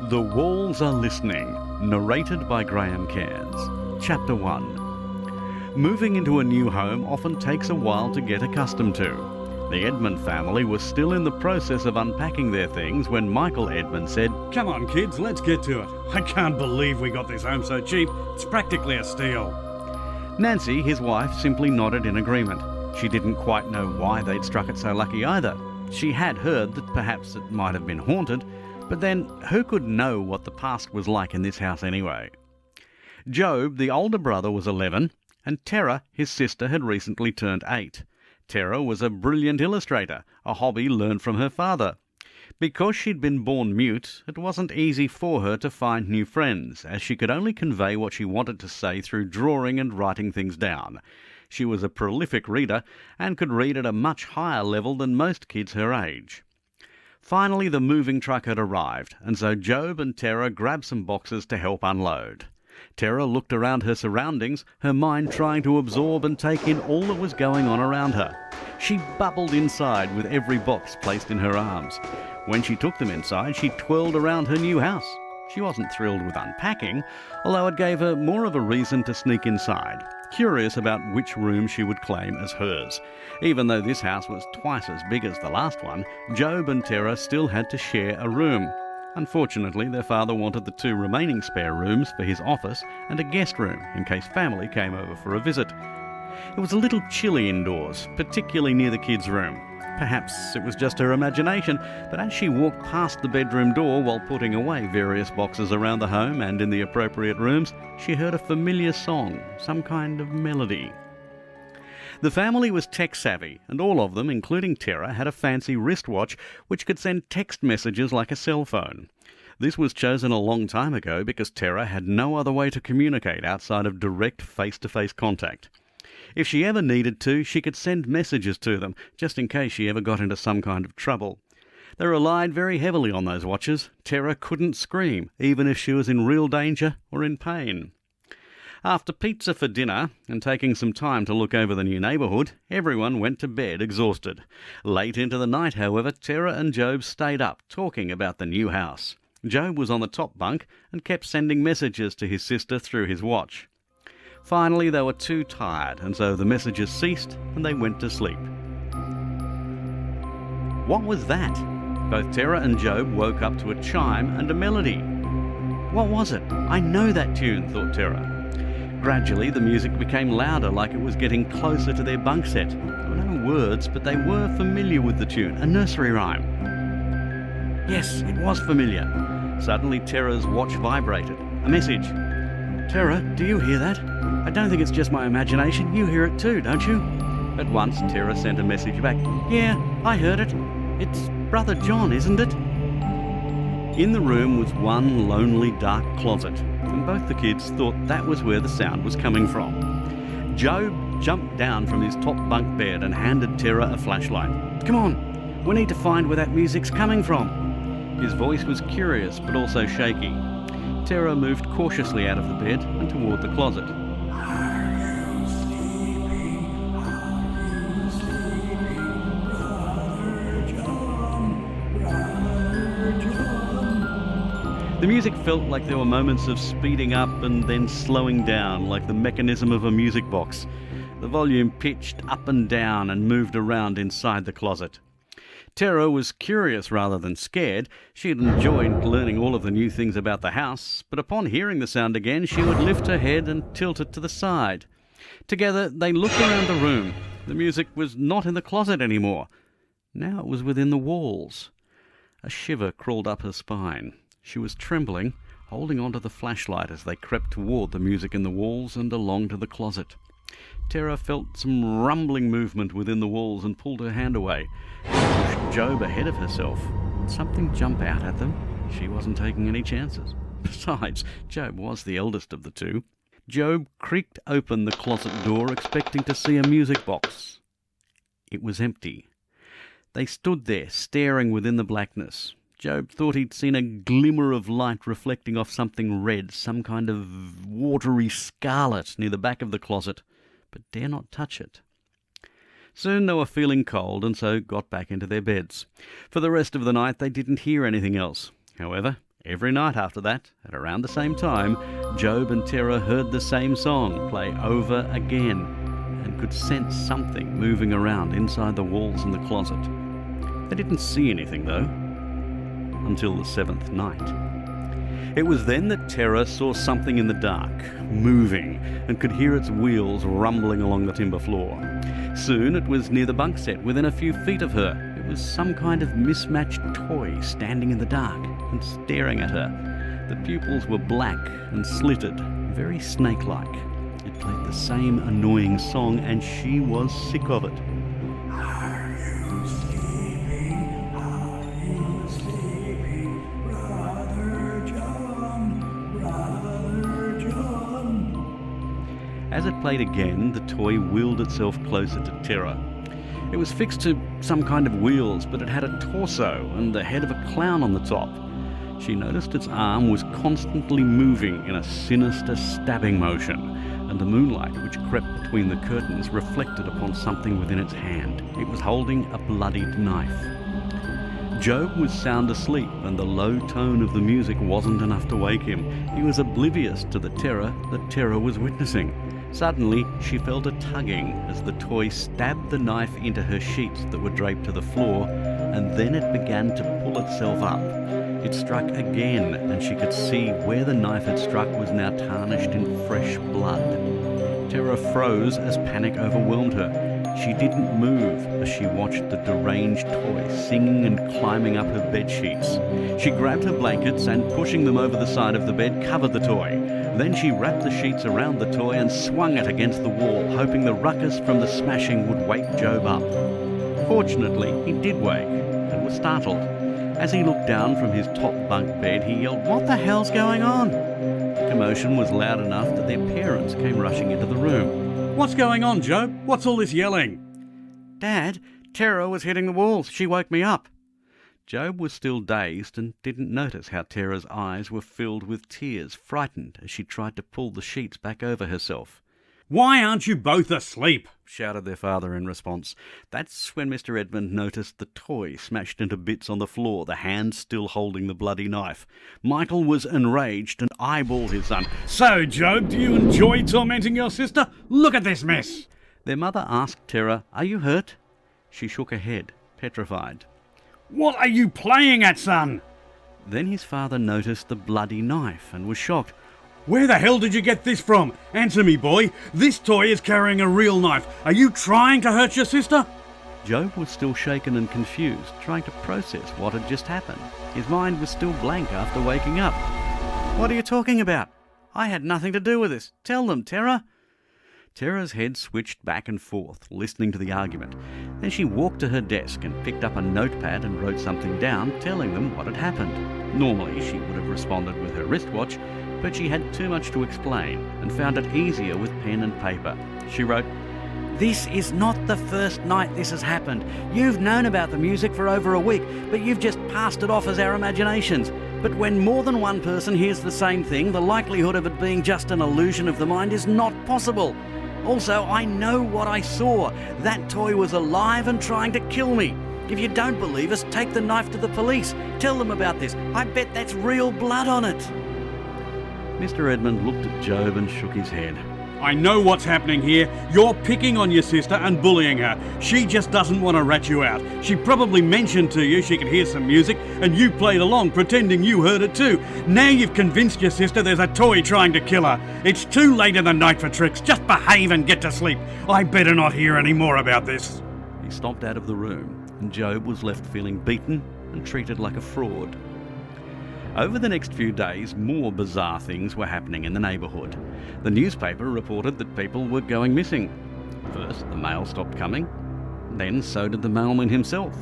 The Walls Are Listening, narrated by Graham Cairns. Chapter 1. Moving into a new home often takes a while to get accustomed to. The Edmund family was still in the process of unpacking their things when Michael Edmund said, "Come on, kids, let's get to it. I can't believe we got this home so cheap. It's practically a steal." Nancy, his wife, simply nodded in agreement. She didn't quite know why they'd struck it so lucky either. She had heard that perhaps it might have been haunted, but then who could know what the past was like in this house anyway? Job, the older brother, was 11, and Tara, his sister, had recently turned 8. Tara was a brilliant illustrator, a hobby learned from her father. Because she'd been born mute, it wasn't easy for her to find new friends, as she could only convey what she wanted to say through drawing and writing things down. She was a prolific reader and could read at a much higher level than most kids her age. Finally, the moving truck had arrived, and so Job and Tara grabbed some boxes to help unload. Tara looked around her surroundings, her mind trying to absorb and take in all that was going on around her. She bubbled inside with every box placed in her arms. When she took them inside, she twirled around her new house. She wasn't thrilled with unpacking, although it gave her more of a reason to sneak inside, curious about which room she would claim as hers. Even though this house was twice as big as the last one, Job and Tara still had to share a room. Unfortunately, their father wanted the 2 remaining spare rooms for his office and a guest room in case family came over for a visit. It was a little chilly indoors, particularly near the kids' room. Perhaps it was just her imagination, but as she walked past the bedroom door while putting away various boxes around the home and in the appropriate rooms, she heard a familiar song, some kind of melody. The family was tech-savvy, and all of them, including Tara, had a fancy wristwatch which could send text messages like a cell phone. This was chosen a long time ago because Tara had no other way to communicate outside of direct face-to-face contact. If she ever needed to, she could send messages to them, just in case she ever got into some kind of trouble. They relied very heavily on those watches. Tara couldn't scream, even if she was in real danger or in pain. After pizza for dinner, and taking some time to look over the new neighbourhood, everyone went to bed exhausted. Late into the night, however, Tara and Job stayed up, talking about the new house. Job was on the top bunk and kept sending messages to his sister through his watch. Finally, they were too tired, and so the messages ceased and they went to sleep. What was that? Both Tara and Job woke up to a chime and a melody. What was it? I know that tune, thought Tara. Gradually, the music became louder, like it was getting closer to their bunk set. There were no words, but they were familiar with the tune, a nursery rhyme. Yes, it was familiar. Suddenly, Tara's watch vibrated. A message. "Tara, do you hear that? I don't think it's just my imagination. You hear it too, don't you?" At once, Tara sent a message back. "Yeah, I heard it. It's Brother John, isn't it?" In the room was one lonely, dark closet, and both the kids thought that was where the sound was coming from. Job jumped down from his top bunk bed and handed Tara a flashlight. "Come on, we need to find where that music's coming from." His voice was curious, but also shaky. Tara moved cautiously out of the bed and toward the closet. The music felt like there were moments of speeding up and then slowing down, like the mechanism of a music box. The volume pitched up and down and moved around inside the closet. Tara was curious rather than scared. She had enjoyed learning all of the new things about the house, but upon hearing the sound again, she would lift her head and tilt it to the side. Together, they looked around the room. The music was not in the closet anymore. Now it was within the walls. A shiver crawled up her spine. She was trembling, holding onto the flashlight as they crept toward the music in the walls and along to the closet. Tara felt some rumbling movement within the walls and pulled her hand away. She pushed Job ahead of herself. Did something jump out at them? She wasn't taking any chances. Besides, Job was the eldest of the 2. Job creaked open the closet door, expecting to see a music box. It was empty. They stood there, staring within the blackness. Job thought he'd seen a glimmer of light reflecting off something red, some kind of watery scarlet near the back of the closet, but dare not touch it. Soon they were feeling cold and so got back into their beds. For the rest of the night they didn't hear anything else. However, Every night after that, at around the same time, Job and Tara heard the same song play over again and could sense something moving around inside the walls in the closet. They didn't see anything, though, until the seventh night. It was then that Tara saw something in the dark, moving, and could hear its wheels rumbling along the timber floor. Soon it was near the bunk set, within a few feet of her. It was some kind of mismatched toy standing in the dark and staring at her. The pupils were black and slitted, very snake-like. It played the same annoying song, and she was sick of it. Are you sleeping? Are you sleeping? Brother John, Brother John. As it played again, the toy wheeled itself closer to Tara. It was fixed to some kind of wheels, but it had a torso and the head of a clown on the top. She noticed its arm was constantly moving in a sinister stabbing motion, and the moonlight which crept between the curtains reflected upon something within its hand. It was holding a bloodied knife. Job was sound asleep, and the low tone of the music wasn't enough to wake him. He was oblivious to the terror that Tara was witnessing. Suddenly, she felt a tugging as the toy stabbed the knife into her sheets that were draped to the floor, and then it began to pull itself up. It struck again, and she could see where the knife had struck was now tarnished in fresh blood. Tara froze as panic overwhelmed her. She didn't move as she watched the deranged toy singing and climbing up her bed sheets. She grabbed her blankets and, pushing them over the side of the bed, covered the toy. Then she wrapped the sheets around the toy and swung it against the wall, hoping the ruckus from the smashing would wake Job up. Fortunately, he did wake and was startled. As he looked down from his top bunk bed, he yelled, "What the hell's going on?" The commotion was loud enough that their parents came rushing into the room. What's going on, Job? What's all this yelling? "Dad, Tara was hitting the walls. She woke me up." Job was still dazed and didn't notice how Tara's eyes were filled with tears, frightened as she tried to pull the sheets back over herself. Why aren't you both asleep? Shouted their father in response. That's when Mr. Edmund noticed the toy smashed into bits on the floor, the hand still holding the bloody knife. Michael was enraged and eyeballed his son. So, Job, do you enjoy tormenting your sister? Look at this mess. Their mother asked Tara, "Are you hurt?" She shook her head, petrified. What are you playing at, son? Then his father noticed the bloody knife and was shocked. Where the hell did you get this from? Answer me, boy. This toy is carrying a real knife. Are you trying to hurt your sister? Job was still shaken and confused, trying to process what had just happened. His mind was still blank after waking up. "What are you talking about? I had nothing to do with this. Tell them, Tara." Tara's head switched back and forth, listening to the argument. Then she walked to her desk and picked up a notepad and wrote something down, telling them what had happened. Normally, she would have responded with her wristwatch, but she had too much to explain and found it easier with pen and paper. She wrote, "This is not the first night this has happened. You've known about the music for over a week, but you've just passed it off as our imaginations. But when more than one person hears the same thing, the likelihood of it being just an illusion of the mind is not possible. Also, I know what I saw. That toy was alive and trying to kill me. If you don't believe us, take the knife to the police. Tell them about this. I bet that's real blood on it." Mr. Edmund looked at Job and shook his head. I know what's happening here. You're picking on your sister and bullying her. She just doesn't want to rat you out. She probably mentioned to you she could hear some music and you played along pretending you heard it too. Now you've convinced your sister there's a toy trying to kill her. It's too late in the night for tricks. Just behave and get to sleep. I better not hear any more about this. He stomped out of the room and Job was left feeling beaten and treated like a fraud. Over the next few days, more bizarre things were happening in the neighbourhood. The newspaper reported that people were going missing. First, the mail stopped coming. Then so did the mailman himself.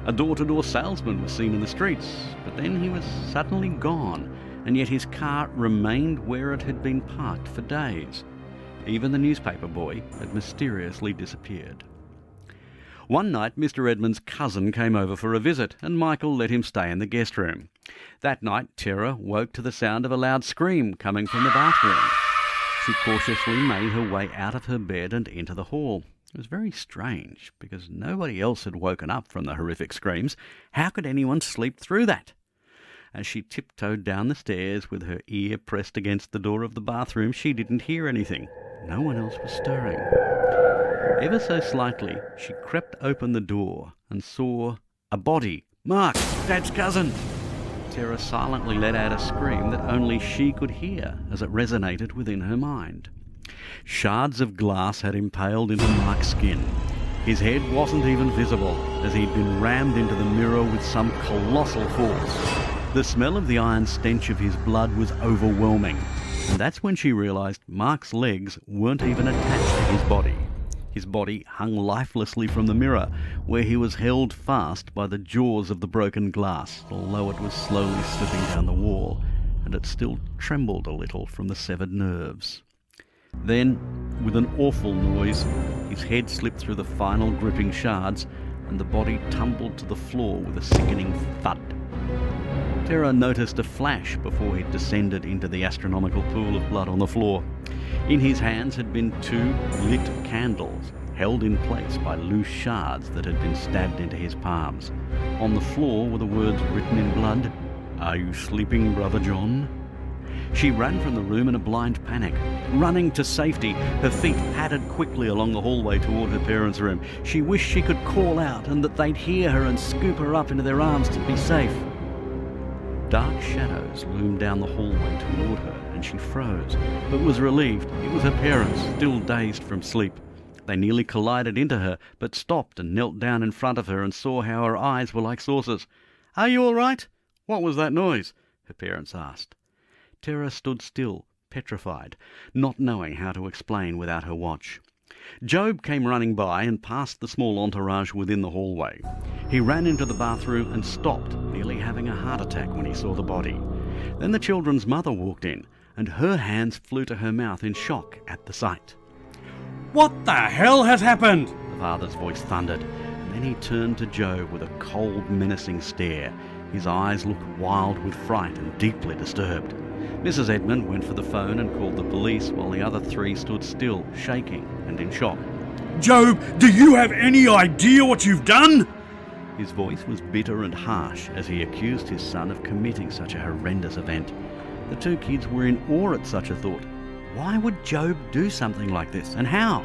A door-to-door salesman was seen in the streets, but then he was suddenly gone, and yet his car remained where it had been parked for days. Even the newspaper boy had mysteriously disappeared. One night, Mr. Edmund's cousin came over for a visit, and Michael let him stay in the guest room. That night, Tara woke to the sound of a loud scream coming from the bathroom. She cautiously made her way out of her bed and into the hall. It was very strange, because nobody else had woken up from the horrific screams. How could anyone sleep through that? As she tiptoed down the stairs with her ear pressed against the door of the bathroom, she didn't hear anything. No one else was stirring. Ever so slightly, she crept open the door and saw a body. Mark, Dad's cousin! Tara silently let out a scream that only she could hear as it resonated within her mind. Shards of glass had impaled into Mark's skin. His head wasn't even visible, as he'd been rammed into the mirror with some colossal force. The smell of the iron stench of his blood was overwhelming, and that's when she realised Mark's legs weren't even attached to his body. His body hung lifelessly from the mirror, where he was held fast by the jaws of the broken glass, although it was slowly slipping down the wall, and it still trembled a little from the severed nerves. Then, with an awful noise, his head slipped through the final gripping shards, and the body tumbled to the floor with a sickening thud. Tara noticed a flash before he descended into the astronomical pool of blood on the floor. In his hands had been 2 lit candles, held in place by loose shards that had been stabbed into his palms. On the floor were the words written in blood, "Are you sleeping, Brother John?" She ran from the room in a blind panic. Running to safety, her feet padded quickly along the hallway toward her parents' room. She wished she could call out and that they'd hear her and scoop her up into their arms to be safe. Dark shadows loomed down the hallway toward her, and she froze, but was relieved. It was her parents, still dazed from sleep. They nearly collided into her, but stopped and knelt down in front of her and saw how her eyes were like saucers. "Are you all right? What was that noise?" her parents asked. Tara stood still, petrified, not knowing how to explain without her watch. Job came running by and passed the small entourage within the hallway. He ran into the bathroom and stopped, nearly having a heart attack when he saw the body. Then the children's mother walked in, and her hands flew to her mouth in shock at the sight. What the hell has happened? The father's voice thundered, and then he turned to Job with a cold, menacing stare. His eyes looked wild with fright and deeply disturbed. Mrs. Edmund went for the phone and called the police, while the other 3 stood still, shaking and in shock. Job, do you have any idea what you've done? His voice was bitter and harsh as he accused his son of committing such a horrendous event. The 2 kids were in awe at such a thought. Why would Job do something like this, and how?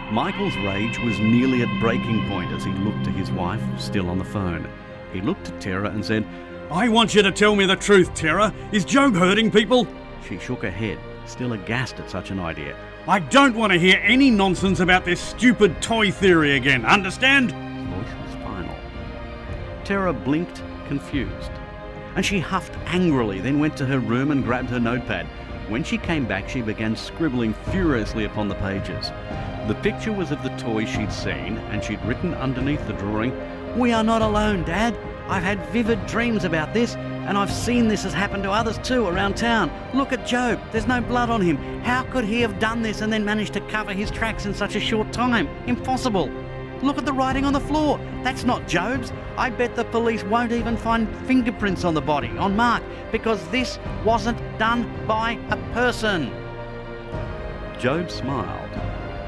Michael's rage was nearly at breaking point as he looked to his wife, still on the phone. He looked at Tara and said, I want you to tell me the truth, Tara. Is Job hurting people? She shook her head, still aghast at such an idea. I don't want to hear any nonsense about this stupid toy theory again, understand? His voice was final. Tara blinked, confused, and she huffed angrily, then went to her room and grabbed her notepad. When she came back, she began scribbling furiously upon the pages. The picture was of the toy she'd seen, and she'd written underneath the drawing, "We are not alone, Dad. I've had vivid dreams about this, and I've seen this has happened to others too around town. Look at Job. There's no blood on him. How could he have done this and then managed to cover his tracks in such a short time? Impossible. Look at the writing on the floor. That's not Job's. I bet the police won't even find fingerprints on the body, on Mark, because this wasn't done by a person." Job smiled.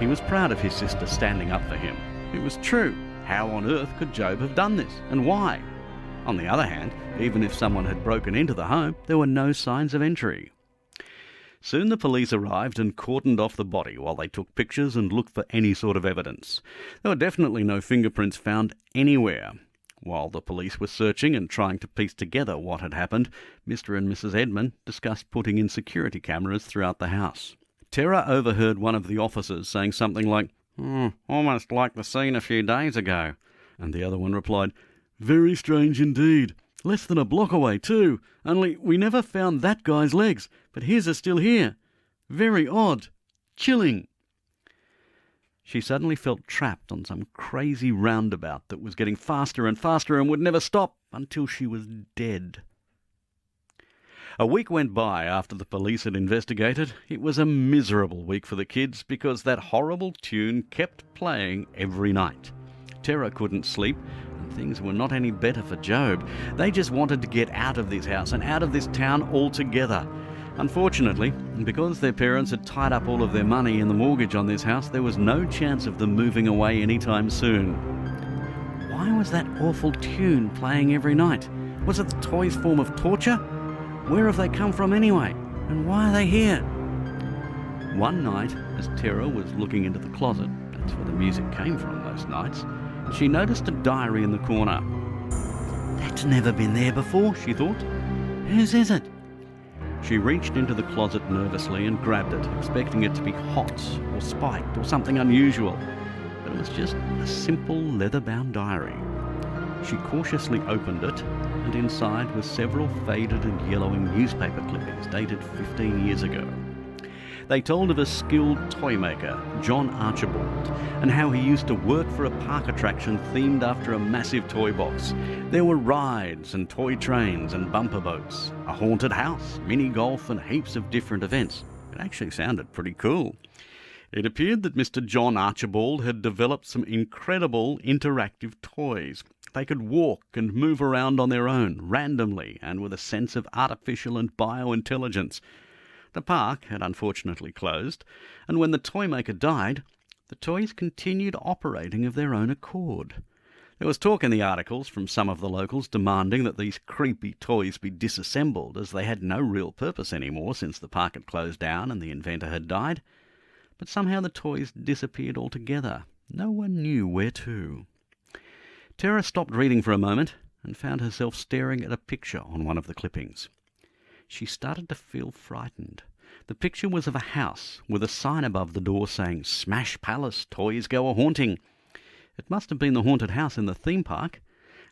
He was proud of his sister standing up for him. It was true. How on earth could Job have done this, and why? On the other hand, even if someone had broken into the home, there were no signs of entry. Soon the police arrived and cordoned off the body while they took pictures and looked for any sort of evidence. There were definitely no fingerprints found anywhere. While the police were searching and trying to piece together what had happened, Mr. and Mrs. Edmund discussed putting in security cameras throughout the house. Tara overheard one of the officers saying something like, "Almost like the scene a few days ago," and the other one replied, "Very strange indeed. Less than a block away too. Only we never found that guy's legs, but his are still here. Very odd. Chilling." She suddenly felt trapped on some crazy roundabout that was getting faster and faster and would never stop until she was dead. A week went by after the police had investigated. It was a miserable week for the kids because that horrible tune kept playing every night. Tara couldn't sleep, and things were not any better for Job. They just wanted to get out of this house and out of this town altogether. Unfortunately, because their parents had tied up all of their money in the mortgage on this house, there was no chance of them moving away anytime soon. Why was that awful tune playing every night? Was it the toy's form of torture? Where have they come from anyway? And why are they here? One night, as Tara was looking into the closet, that's where the music came from most nights, she noticed a diary in the corner. That's never been there before, she thought. Whose is it? She reached into the closet nervously and grabbed it, expecting it to be hot or spiked or something unusual. But it was just a simple leather-bound diary. She cautiously opened it, and inside were several faded and yellowing newspaper clippings dated 15 years ago. They told of a skilled toy maker, John Archibald, and how he used to work for a park attraction themed after a massive toy box. There were rides and toy trains and bumper boats, a haunted house, mini golf, and heaps of different events. It actually sounded pretty cool. It appeared that Mr. John Archibald had developed some incredible interactive toys. They could walk and move around on their own, randomly, and with a sense of artificial and biointelligence. The park had unfortunately closed, and when the toy maker died, the toys continued operating of their own accord. There was talk in the articles from some of the locals demanding that these creepy toys be disassembled, as they had no real purpose anymore since the park had closed down and the inventor had died. But somehow the toys disappeared altogether. No one knew where to. Tara stopped reading for a moment and found herself staring at a picture on one of the clippings. She started to feel frightened. The picture was of a house with a sign above the door saying, "Smash Palace, toys go a-haunting." It must have been the haunted house in the theme park,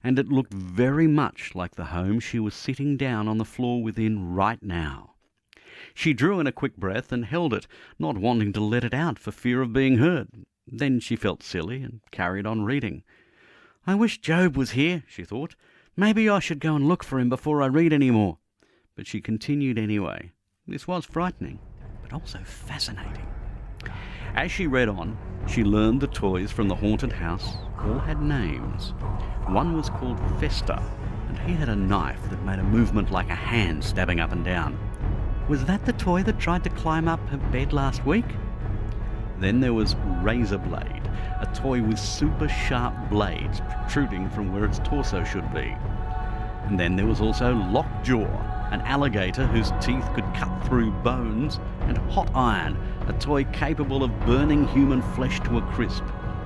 and it looked very much like the home she was sitting down on the floor within right now. She drew in a quick breath and held it, not wanting to let it out for fear of being heard. Then she felt silly and carried on reading. "I wish Job was here," she thought. "Maybe I should go and look for him before I read any more." But she continued anyway. This was frightening, but also fascinating. As she read on, she learned the toys from the haunted house all had names. One was called Festa, and he had a knife that made a movement like a hand stabbing up and down. Was that the toy that tried to climb up her bed last week? Then there was Razorblade, a toy with super sharp blades protruding from where its torso should be. And then there was also Lockjaw, an alligator whose teeth could cut through bones, and Hot Iron, a toy capable of burning human flesh to a crisp.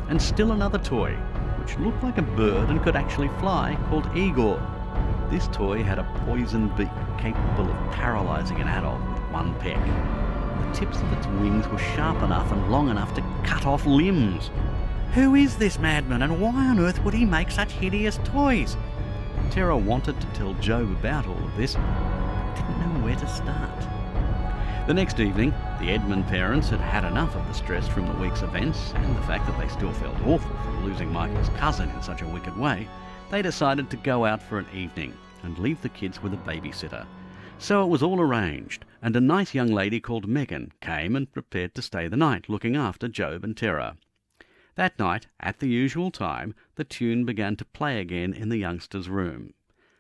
And still another toy, which looked like a bird and could actually fly, called Igor. This toy had a poison beak capable of paralysing an adult with one peck. The tips of its wings were sharp enough and long enough to cut off limbs. Who is this madman, and why on earth would he make such hideous toys? Tara wanted to tell Job about all of this, but didn't know where to start. The next evening, the Edmund parents had had enough of the stress from the week's events and the fact that they still felt awful from losing Michael's cousin in such a wicked way. They decided to go out for an evening and leave the kids with a babysitter. So it was all arranged, and a nice young lady called Megan came and prepared to stay the night, looking after Job and Tara. That night, at the usual time, the tune began to play again in the youngsters' room.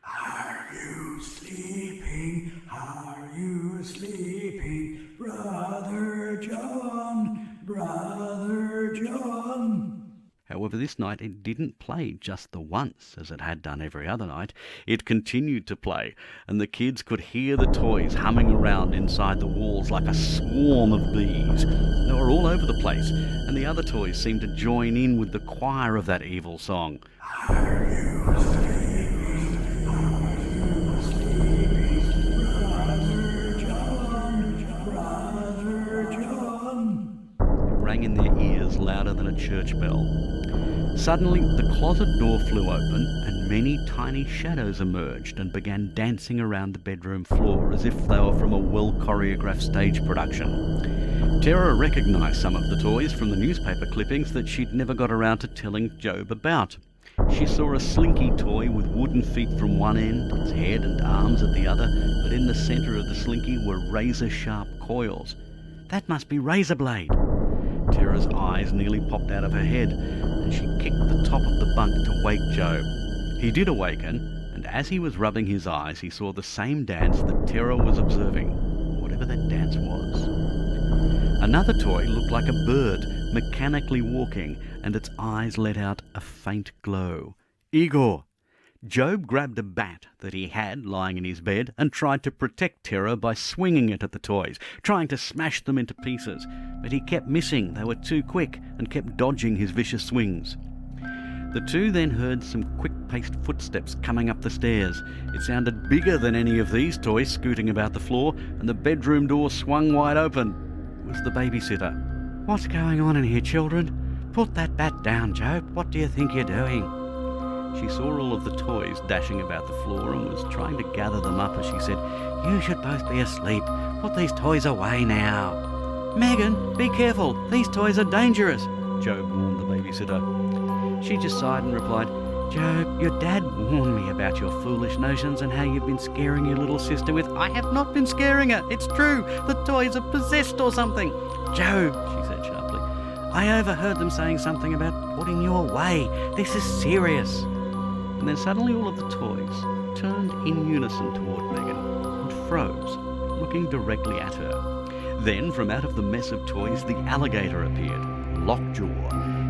Are you sleeping? Are you sleeping? Brother John, Brother John. However, this night it didn't play just the once, as it had done every other night. It continued to play, and the kids could hear the toys humming around inside the walls like a swarm of bees. They were all over the place, and the other toys seemed to join in with the choir of that evil song. Are you sleeping? Are you sleeping? Brother John, Brother John. It rang in their ears louder than a church bell. Suddenly, the closet door flew open, and many tiny shadows emerged and began dancing around the bedroom floor as if they were from a well-choreographed stage production. Tara recognised some of the toys from the newspaper clippings that she'd never got around to telling Job about. She saw a slinky toy with wooden feet from one end, its head and arms at the other, but in the centre of the slinky were razor-sharp coils. That must be Razorblade. Tara's eyes nearly popped out of her head, and she kicked the top of the bunk to wake Job. He did awaken, and as he was rubbing his eyes, he saw the same dance that Tara was observing, whatever that dance was. Another toy looked like a bird, mechanically walking, and its eyes let out a faint glow. Igor! Job grabbed a bat that he had lying in his bed and tried to protect Terra by swinging it at the toys, trying to smash them into pieces. But he kept missing. They were too quick and kept dodging his vicious swings. The two then heard some quick-paced footsteps coming up the stairs. It sounded bigger than any of these toys scooting about the floor, and the bedroom door swung wide open. It was the babysitter. "What's going on in here, children? Put that bat down, Job. What do you think you're doing?" She saw all of the toys dashing about the floor and was trying to gather them up as she said, "You should both be asleep. Put these toys away now." "Megan, be careful. These toys are dangerous," Job warned the babysitter. She just sighed and replied, "Job, your dad warned me about your foolish notions and how you've been scaring your little sister with—" "I have not been scaring her. It's true. The toys are possessed or something." "Job," she said sharply, "I overheard them saying something about putting you away. This is serious." And then suddenly all of the toys turned in unison toward Megan and froze, looking directly at her. Then from out of the mess of toys the alligator appeared, Lockjaw.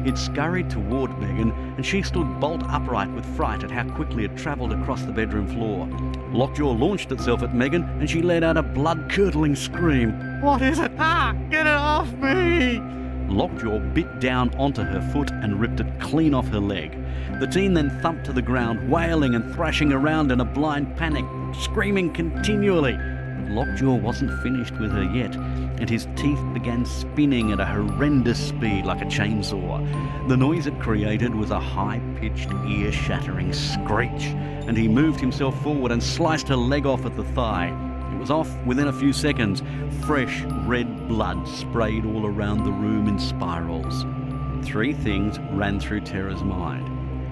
It scurried toward Megan, and she stood bolt upright with fright at how quickly it travelled across the bedroom floor. Lockjaw launched itself at Megan, and she let out a blood-curdling scream. "What is it? Ah! Get it off me!" Lockjaw bit down onto her foot and ripped it clean off her leg. The teen then thumped to the ground, wailing and thrashing around in a blind panic, screaming continually. But Lockjaw wasn't finished with her yet, and his teeth began spinning at a horrendous speed like a chainsaw. The noise it created was a high-pitched, ear-shattering screech, and he moved himself forward and sliced her leg off at the thigh. It was off within a few seconds. Fresh, red blood sprayed all around the room in spirals. Three things ran through Terra's mind.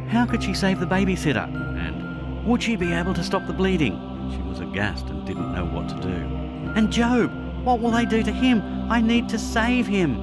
How could she save the babysitter? And would she be able to stop the bleeding? She was aghast and didn't know what to do. And Job! What will they do to him? I need to save him.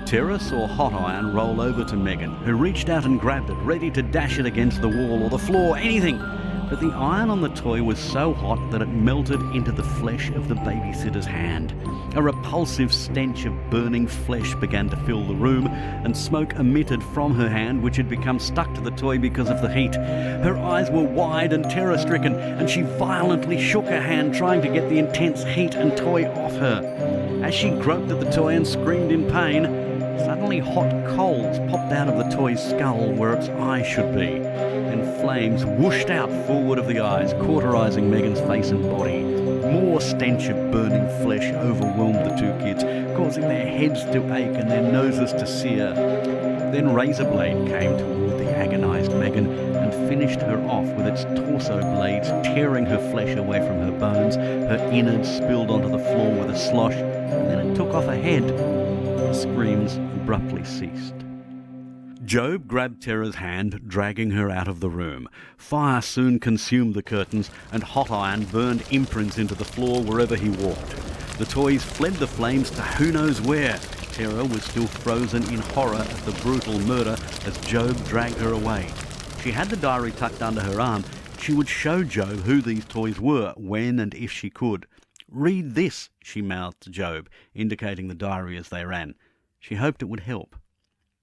Terra saw Hot Iron roll over to Megan, who reached out and grabbed it, ready to dash it against the wall or the floor, anything. But the iron on the toy was so hot that it melted into the flesh of the babysitter's hand. A repulsive stench of burning flesh began to fill the room, and smoke emitted from her hand, which had become stuck to the toy because of the heat. Her eyes were wide and terror-stricken, and she violently shook her hand, trying to get the intense heat and toy off her. As she groped at the toy and screamed in pain, suddenly hot coals popped out of the toy's skull where its eye should be, and flames whooshed out forward of the eyes, cauterizing Megan's face and body. More stench of burning flesh overwhelmed the two kids, causing their heads to ache and their noses to sear. Then Razorblade came toward the agonized Megan and finished her off with its torso blades, tearing her flesh away from her bones. Her innards spilled onto the floor with a slosh, and then it took off her head. The screams abruptly ceased. Job grabbed Terra's hand, dragging her out of the room. Fire soon consumed the curtains, and Hot Iron burned imprints into the floor wherever he walked. The toys fled the flames to who knows where. Terra was still frozen in horror at the brutal murder as Job dragged her away. She had the diary tucked under her arm. She would show Job who these toys were, when and if she could. "Read this," she mouthed to Job, indicating the diary as they ran. She hoped it would help.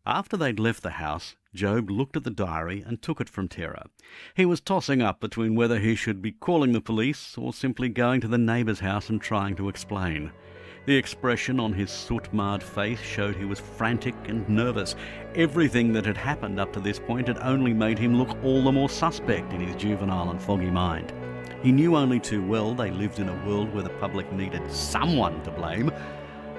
After they'd left the house, Job looked at the diary and took it from Terra. He was tossing up between whether he should be calling the police or simply going to the neighbour's house and trying to explain. The expression on his soot-marred face showed he was frantic and nervous. Everything that had happened up to this point had only made him look all the more suspect in his juvenile and foggy mind. He knew only too well they lived in a world where the public needed someone to blame.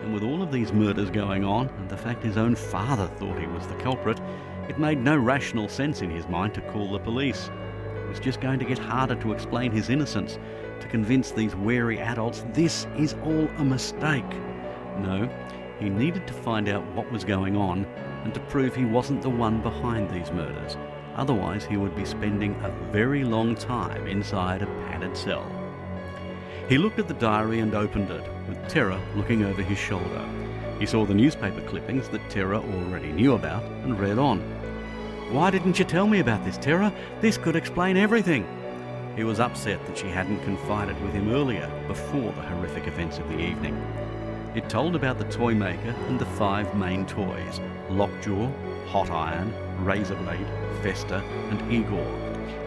And with all of these murders going on, and the fact his own father thought he was the culprit, it made no rational sense in his mind to call the police. It was just going to get harder to explain his innocence, to convince these wary adults this is all a mistake. No, he needed to find out what was going on and to prove he wasn't the one behind these murders. Otherwise, he would be spending a very long time inside a padded cell. He looked at the diary and opened it, with Terra looking over his shoulder. He saw the newspaper clippings that Terra already knew about and read on. "Why didn't you tell me about this, Terra? This could explain everything." He was upset that she hadn't confided with him earlier, before the horrific events of the evening. It told about the toy maker and the 5 main toys: Lockjaw, Hot Iron, Razorblade, Fester and Igor.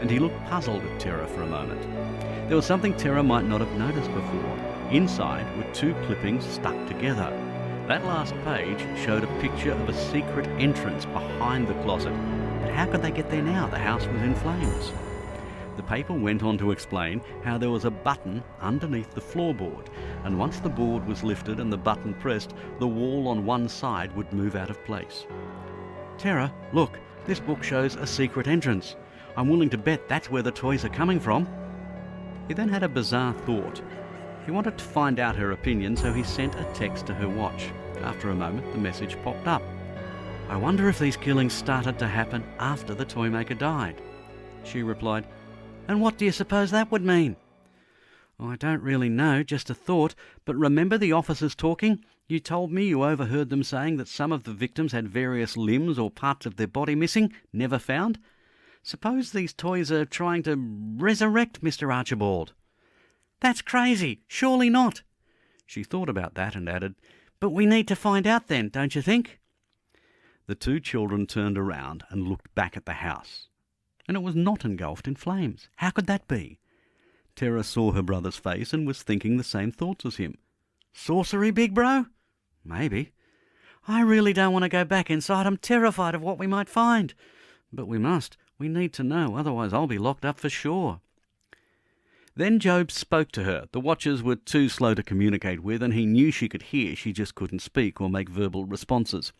and he looked puzzled at Tara for a moment. There was something Tara might not have noticed before. Inside were two clippings stuck together. That last page showed a picture of a secret entrance behind the closet. But how could they get there now? The house was in flames. The paper went on to explain how there was a button underneath the floorboard, and once the board was lifted and the button pressed, the wall on one side would move out of place. Tara, look, this book shows a secret entrance. I'm willing to bet that's where the toys are coming from. He then had a bizarre thought. He wanted to find out her opinion, so he sent a text to her watch. After a moment, the message popped up. I wonder if these killings started to happen after the toy maker died. She replied, and what do you suppose that would mean? Oh, I don't really know, just a thought, but remember the officers talking? You told me you overheard them saying that some of the victims had various limbs or parts of their body missing, never found. Suppose these toys are trying to resurrect Mr. Archibald. That's crazy, surely not. She thought about that and added, but we need to find out then, don't you think? The two children turned around and looked back at the house. And it was not engulfed in flames. How could that be? Tara saw her brother's face and was thinking the same thoughts as him. Sorcery, big bro? Maybe. I really don't want to go back inside. I'm terrified of what we might find. But we must. We need to know, otherwise I'll be locked up for sure. Then Job spoke to her. The watchers were too slow to communicate with, and he knew she could hear, she just couldn't speak or make verbal responses.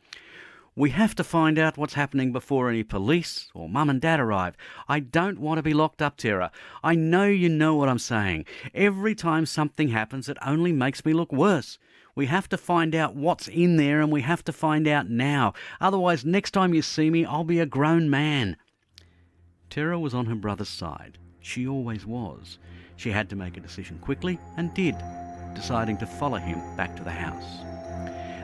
We have to find out what's happening before any police or Mum and Dad arrive. I don't want to be locked up, Tara. I know you know what I'm saying. Every time something happens, it only makes me look worse. We have to find out what's in there, and we have to find out now. Otherwise, next time you see me, I'll be a grown man. Tara was on her brother's side. She always was. She had to make a decision quickly, and did, deciding to follow him back to the house.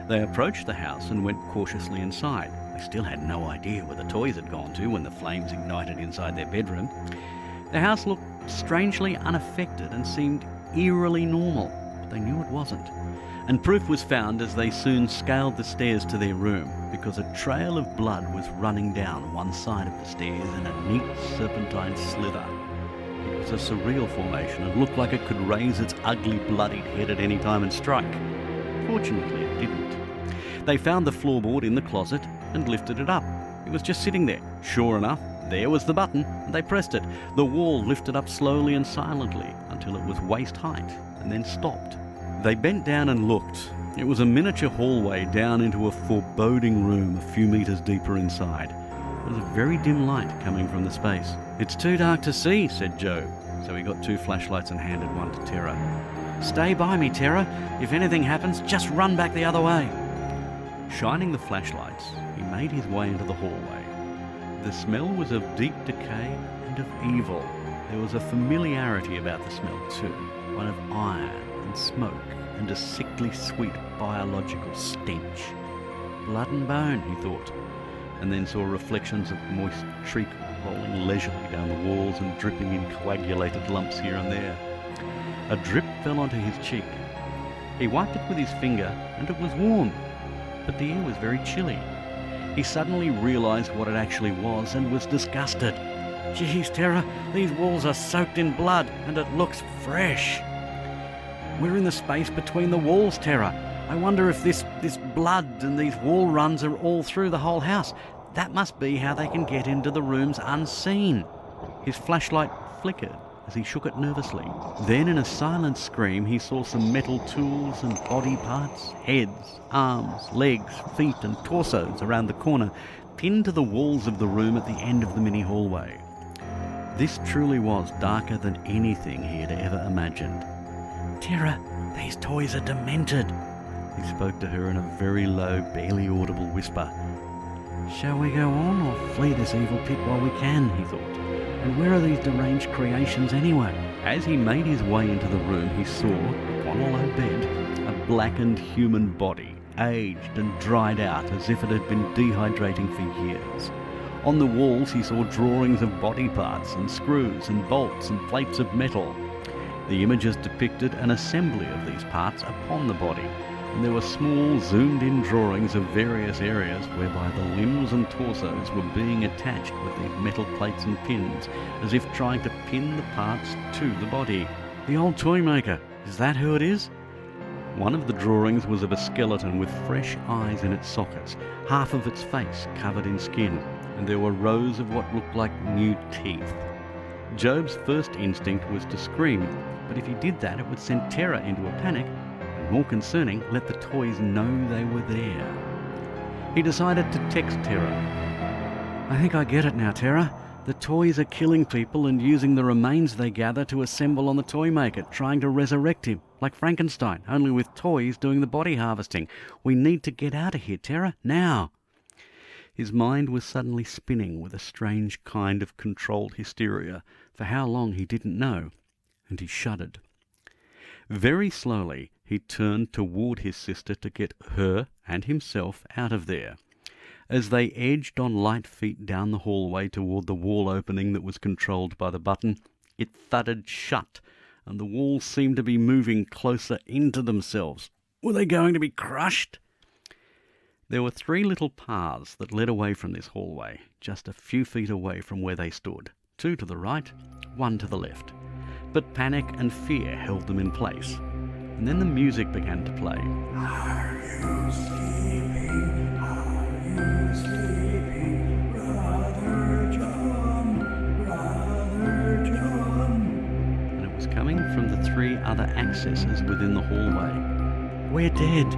They approached the house and went cautiously inside. They still had no idea where the toys had gone to when the flames ignited inside their bedroom. The house looked strangely unaffected and seemed eerily normal, but they knew it wasn't. And proof was found as they soon scaled the stairs to their room, because a trail of blood was running down one side of the stairs in a neat serpentine slither. It was a surreal formation and looked like it could raise its ugly bloodied head at any time and strike. Fortunately, it didn't. They found the floorboard in the closet and lifted it up. It was just sitting there. Sure enough, there was the button, and they pressed it. The wall lifted up slowly and silently until it was waist height, and then stopped. They bent down and looked. It was a miniature hallway down into a foreboding room a few metres deeper inside. There was a very dim light coming from the space. It's too dark to see, said Joe, so he got two flashlights and handed one to Tara. Stay by me, Tara. If anything happens, just run back the other way. Shining the flashlights, he made his way into the hallway. The smell was of deep decay and of evil. There was a familiarity about the smell too, one of iron and smoke and a sickly sweet biological stench. Blood and bone, he thought, and then saw reflections of moist treacle rolling leisurely down the walls and dripping in coagulated lumps here and there. A drip fell onto his cheek. He wiped it with his finger, and it was warm, but the air was very chilly. He suddenly realised what it actually was and was disgusted. Geez, Tara, these walls are soaked in blood, and it looks fresh. We're in the space between the walls, Tara. I wonder if this blood and these wall runs are all through the whole house. That must be how they can get into the rooms unseen. His flashlight flickered as he shook it nervously. Then in a silent scream he saw some metal tools and body parts, heads, arms, legs, feet and torsos around the corner, pinned to the walls of the room at the end of the mini hallway. This truly was darker than anything he had ever imagined. Tara, these toys are demented. He spoke to her in a very low, barely audible whisper. Shall we go on or flee this evil pit while we can, he thought. And where are these deranged creations anyway? As he made his way into the room, he saw, upon a low bed, a blackened human body, aged and dried out as if it had been dehydrating for years. On the walls he saw drawings of body parts and screws and bolts and plates of metal. The images depicted an assembly of these parts upon the body. and there were small zoomed-in drawings of various areas whereby the limbs and torsos were being attached with these metal plates and pins, as if trying to pin the parts to the body. The old toy maker, is that who it is? One of the drawings was of a skeleton with fresh eyes in its sockets, half of its face covered in skin, and there were rows of what looked like new teeth. Job's first instinct was to scream, but if he did that it would send Tara into a panic, and more concerning, let the toys know they were there. He decided to text Tara. "I think I get it now, Tara. The toys are killing people and using the remains they gather to assemble on the toy maker, trying to resurrect him, like Frankenstein, only with toys doing the body harvesting. We need to get out of here, Tara, now." His mind was suddenly spinning with a strange kind of controlled hysteria. For how long he didn't know, and he shuddered. Very slowly he turned toward his sister to get her and himself out of there. As they edged on light feet down the hallway toward the wall opening that was controlled by the button, it thudded shut, and the walls seemed to be moving closer into themselves. Were they going to be crushed? There were 3 little paths that led away from this hallway, just a few feet away from where they stood. 2 to the right, 1 to the left. But panic and fear held them in place. And then the music began to play. Are you sleeping? Are you sleeping? Brother John, Brother John. And it was coming from the 3 other accesses within the hallway. "We're dead."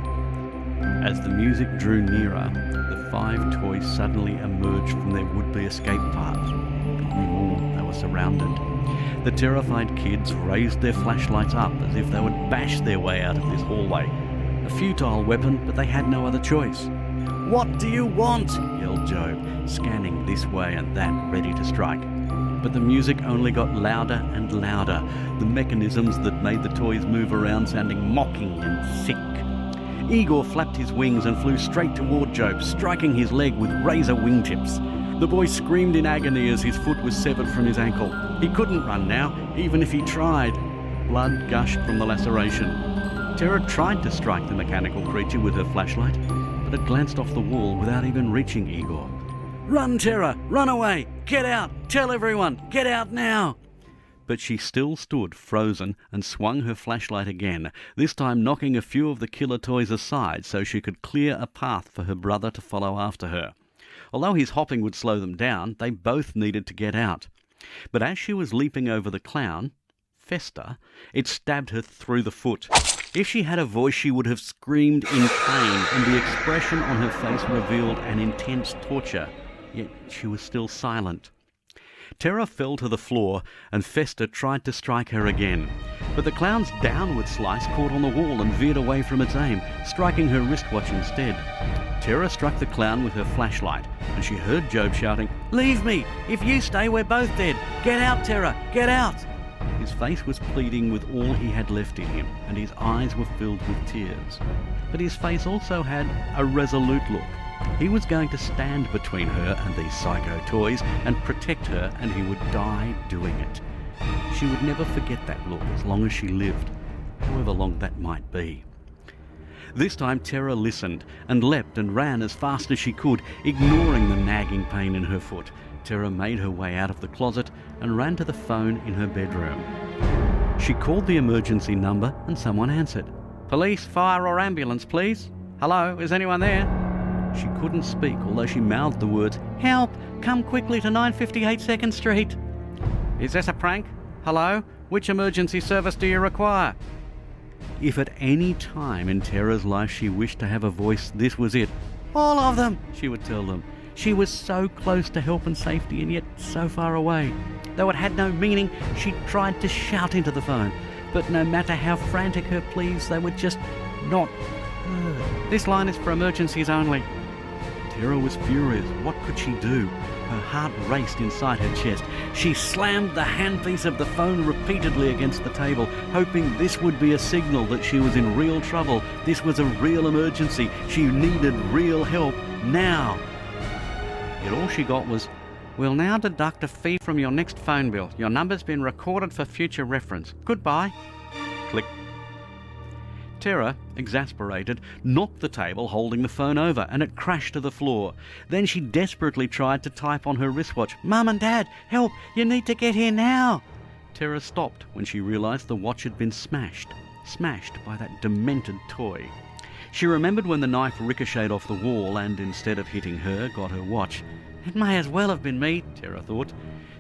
As the music drew nearer, the 5 toys suddenly emerged from their would-be escape path. Anymore, they were surrounded. The terrified kids raised their flashlights up as if they would bash their way out of this hallway. A futile weapon, but they had no other choice. "What do you want?" yelled Job, scanning this way and that, ready to strike. But the music only got louder and louder, the mechanisms that made the toys move around sounding mocking and sick. Igor flapped his wings and flew straight toward Job, striking his leg with razor wingtips. The boy screamed in agony as his foot was severed from his ankle. He couldn't run now, even if he tried. Blood gushed from the laceration. Tara tried to strike the mechanical creature with her flashlight, but it glanced off the wall without even reaching Igor. "Run, Tara! Run away! Get out! Tell everyone! Get out now!" But she still stood frozen and swung her flashlight again, this time knocking a few of the killer toys aside so she could clear a path for her brother to follow after her. Although his hopping would slow them down, they both needed to get out. But as she was leaping over the clown, Festa, it stabbed her through the foot. If she had a voice, she would have screamed in pain, and the expression on her face revealed an intense torture. Yet she was still silent. Tara fell to the floor, and Festa tried to strike her again. But the clown's downward slice caught on the wall and veered away from its aim, striking her wristwatch instead. Tara struck the clown with her flashlight, and she heard Job shouting, "Leave me! If you stay, we're both dead! Get out, Tara! Get out!" His face was pleading with all he had left in him, and his eyes were filled with tears. But his face also had a resolute look. He was going to stand between her and these psycho toys and protect her, and he would die doing it. She would never forget that look as long as she lived, however long that might be. This time Tara listened and leapt and ran as fast as she could, ignoring the nagging pain in her foot. Tara made her way out of the closet and ran to the phone in her bedroom. She called the emergency number and someone answered. "Police, fire or ambulance, please? Hello, is anyone there?" She couldn't speak, although she mouthed the words, "Help! Come quickly to 958 2nd Street." "Is this a prank? Hello? Which emergency service do you require?" If at any time in Tara's life she wished to have a voice, this was it. "All of them," she would tell them. She was so close to help and safety and yet so far away. Though it had no meaning, she tried to shout into the phone. But no matter how frantic her pleas, they were just not heard. "This line is for emergencies only." Tara was furious. What could she do? Her heart raced inside her chest. She slammed the handpiece of the phone repeatedly against the table, hoping this would be a signal that she was in real trouble. This was a real emergency. She needed real help now. Yet all she got was, "We'll now deduct a fee from your next phone bill. Your number's been recorded for future reference. Goodbye." Click. Tara, exasperated, knocked the table holding the phone over and it crashed to the floor. Then she desperately tried to type on her wristwatch, "Mum and Dad, help, you need to get here now." Tara stopped when she realised the watch had been smashed by that demented toy. She remembered when the knife ricocheted off the wall and, instead of hitting her, got her watch. It may as well have been me, Tara thought.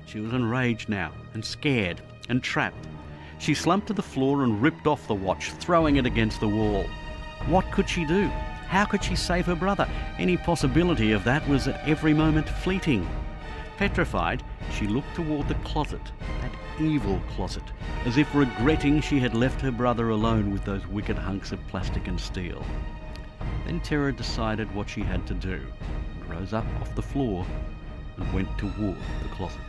She was enraged now, and scared, and trapped. She slumped to the floor and ripped off the watch, throwing it against the wall. What could she do? How could she save her brother? Any possibility of that was at every moment fleeting. Petrified, she looked toward the closet, that evil closet, as if regretting she had left her brother alone with those wicked hunks of plastic and steel. Then Tara decided what she had to do, and rose up off the floor and went toward the closet.